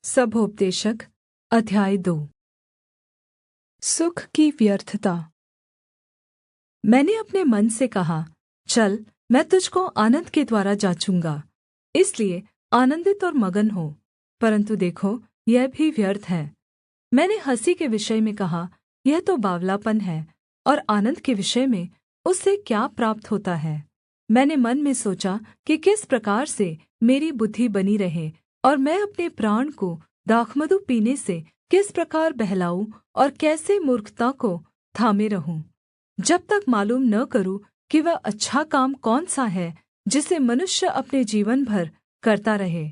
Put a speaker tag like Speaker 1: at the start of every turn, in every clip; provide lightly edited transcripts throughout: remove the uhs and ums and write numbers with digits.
Speaker 1: सभोपदेशक अध्याय 2। सुख की व्यर्थता। मैंने अपने मन से कहा, चल, मैं तुझको आनन्द के द्वारा जाँचूँगा, इसलिए आनन्दित और मगन हो। परन्तु देखो, यह भी व्यर्थ है। मैंने हँसी के विषय में कहा, यह तो बावलापन है, और आनन्द के विषय में उससे क्या प्राप्त होता है। मैंने मन में सोचा कि किस प्रकार से मेरी बुद्धि बनी रहे, और मैं अपने प्राण को दाखमधु पीने से किस प्रकार बहलाऊँ और कैसे मूर्खता को थामे रहूँ, जब तक मालूम न करूँ कि वह अच्छा काम कौन सा है जिसे मनुष्य अपने जीवन भर करता रहे।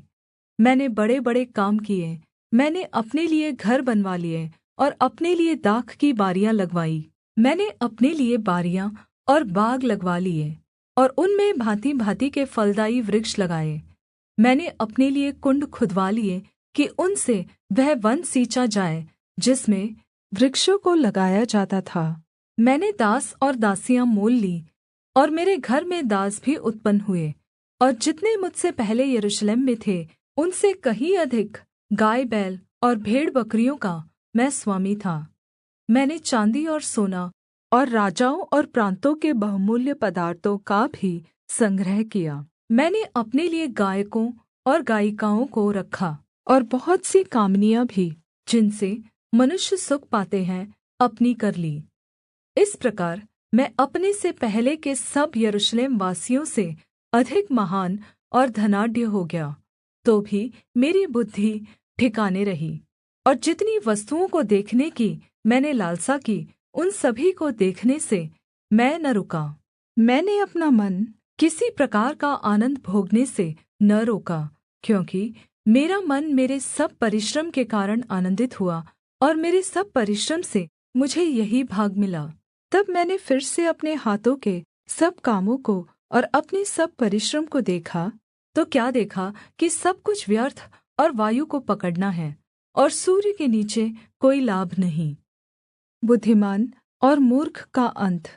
Speaker 1: मैंने बड़े-बड़े काम किए, मैंने अपने लिए घर बनवा लिए और अपने लिए दाख की बारियाँ लगवाई। मैंने अपने लिए बारियाँ और बाग लगवा लिए और उनमें भाँति-भाँति के फलदाई वृक्ष लगाए। मैंने अपने लिए कुण्ड खुदवा लिए कि उनसे वह वन सींचा जाए जिसमें वृक्षों को लगाया जाता था। मैंने दास और दासियाँ मोल ली, और मेरे घर में दास भी उत्पन्न हुए, और जितने मुझसे पहले यरूशलेम में थे उनसे कहीं अधिक गाय बैल और भेड़-बकरियों का मैं स्वामी था। मैंने चाँदी और सोना और राजाओं और प्रान्तों के बहुमूल्य पदार्थों का भी संग्रह किया। मैंने अपने लिए गायकों और गायिकाओं को रखा, और बहुत सी कामनियाँ भी, जिनसे मनुष्य सुख पाते हैं, अपनी कर ली। इस प्रकार मैं अपने से पहले के सब यरूशलेम वासियों से अधिक महान और धनाढ्य हो गया। तो भी मेरी बुद्धि ठिकाने रही, और जितनी वस्तुओं को देखने की मैंने लालसा की, उन सभी को देखने से मैं न रुका। मैंने अपना मन किसी प्रकार का आनन्द भोगने से न रोका, क्योंकि मेरा मन मेरे सब परिश्रम के कारण आनन्दित हुआ, और मेरे सब परिश्रम से मुझे यही भाग मिला। तब मैंने फिर से अपने हाथों के सब कामों को और अपने सब परिश्रम को देखा, तो क्या देखा कि सब कुछ व्यर्थ और वायु को पकड़ना है, और सूर्य के नीचे कोई लाभ नहीं। बुद्धिमान और मूर्ख का अंत।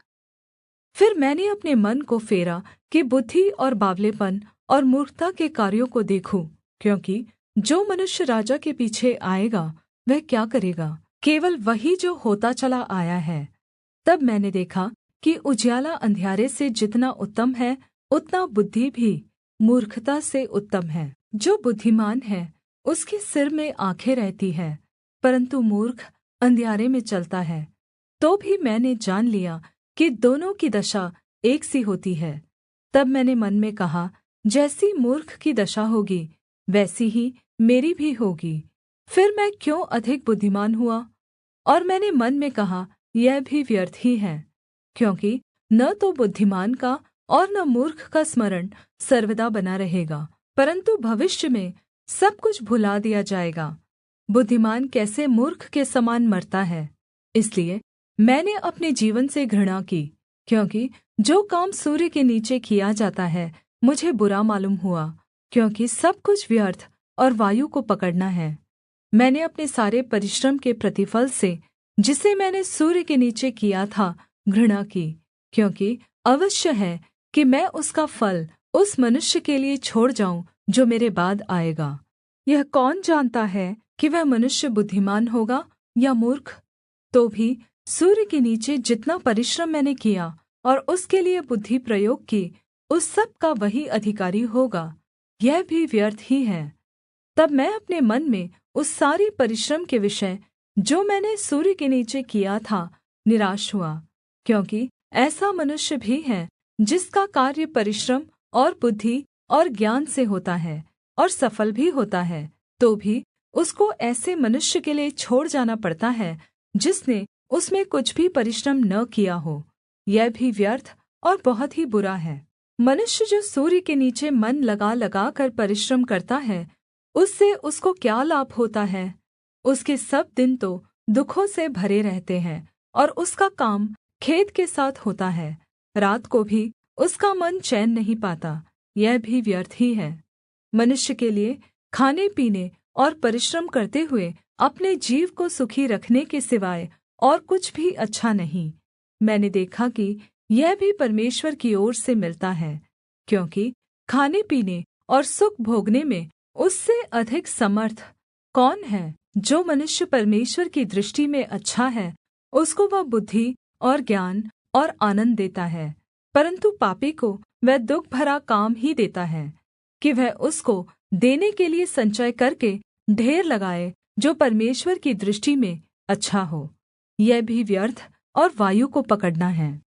Speaker 1: फिर मैंने अपने मन को फेरा कि बुद्धि और बावलेपन और मूर्खता के कार्यों को देखूं, क्योंकि जो मनुष्य राजा के पीछे आएगा वह क्या करेगा? केवल वही जो होता चला आया है। तब मैंने देखा कि उजियाला अंधियारे से जितना उत्तम है, उतना बुद्धि भी मूर्खता से उत्तम है। जो बुद्धिमान है उसके सिर में आँखें रहती है, परन्तु मूर्ख अंधियारे में चलता है। तो भी मैंने जान लिया कि दोनों की दशा एक सी होती है। तब मैंने मन में कहा, जैसी मूर्ख की दशा होगी वैसी ही मेरी भी होगी। फिर मैं क्यों अधिक बुद्धिमान हुआ? और मैंने मन में कहा, यह भी व्यर्थ ही है, क्योंकि न तो बुद्धिमान का और न मूर्ख का स्मरण सर्वदा बना रहेगा, परन्तु भविष्य में सब कुछ भुला दिया जाएगा। बुद्धिमान कैसे मूर्ख के समान मरता है। इसलिए मैंने अपने जीवन से घृणा की, क्योंकि जो काम सूर्य के नीचे किया जाता है मुझे बुरा मालूम हुआ, क्योंकि सब कुछ व्यर्थ और वायु को पकड़ना है। मैंने अपने सारे परिश्रम के प्रतिफल से, जिसे मैंने सूर्य के नीचे किया था, घृणा की, क्योंकि अवश्य है कि मैं उसका फल उस मनुष्य के लिए छोड़ जाऊँ जो मेरे बाद आएगा। यह कौन जानता है कि वह मनुष्य बुद्धिमान होगा या मूर्ख? तो भी सूर्य के नीचे जितना परिश्रम मैंने किया और उसके लिए बुद्धि प्रयोग की, उस सब का वही अधिकारी होगा। यह भी व्यर्थ ही है। तब मैं अपने मन में उस सारी परिश्रम के विषय जो मैंने सूर्य के नीचे किया था निराश हुआ, क्योंकि ऐसा मनुष्य भी है जिसका कार्य परिश्रम और बुद्धि और ज्ञान से होता है और सफल भी होता है। तो भी उसको ऐसे मनुष्य के लिए छोड़ जाना पड़ता है जिसने उसमें कुछ भी परिश्रम न किया हो। यह भी व्यर्थ और बहुत ही बुरा है। मनुष्य जो सूर्य के नीचे मन लगा लगा कर परिश्रम करता है, उससे उसको क्या लाभ होता है? उसके सब दिन तो दुखों से भरे रहते हैं, और उसका काम खेद के साथ होता है। रात को भी उसका मन चैन नहीं पाता। यह भी व्यर्थ ही है। मनुष्य के लिए खाने पीने और परिश्रम करते हुए अपने जीव को सुखी रखने के सिवाय और कुछ भी अच्छा नहीं। मैंने देखा कि यह भी परमेश्वर की ओर से मिलता है, क्योंकि खाने पीने और सुख भोगने में उससे अधिक समर्थ कौन है जो मनुष्य परमेश्वर की दृष्टि में अच्छा है, उसको वह बुद्धि और ज्ञान और आनन्द देता है। परन्तु पापी को वह दुःख भरा काम ही देता है कि वह उसको देने के लिये संचय करके ढेर लगाए, जो परमेश्वर की दृष्टि में अच्छा हो। यह भी व्यर्थ और वायु को पकड़ना है।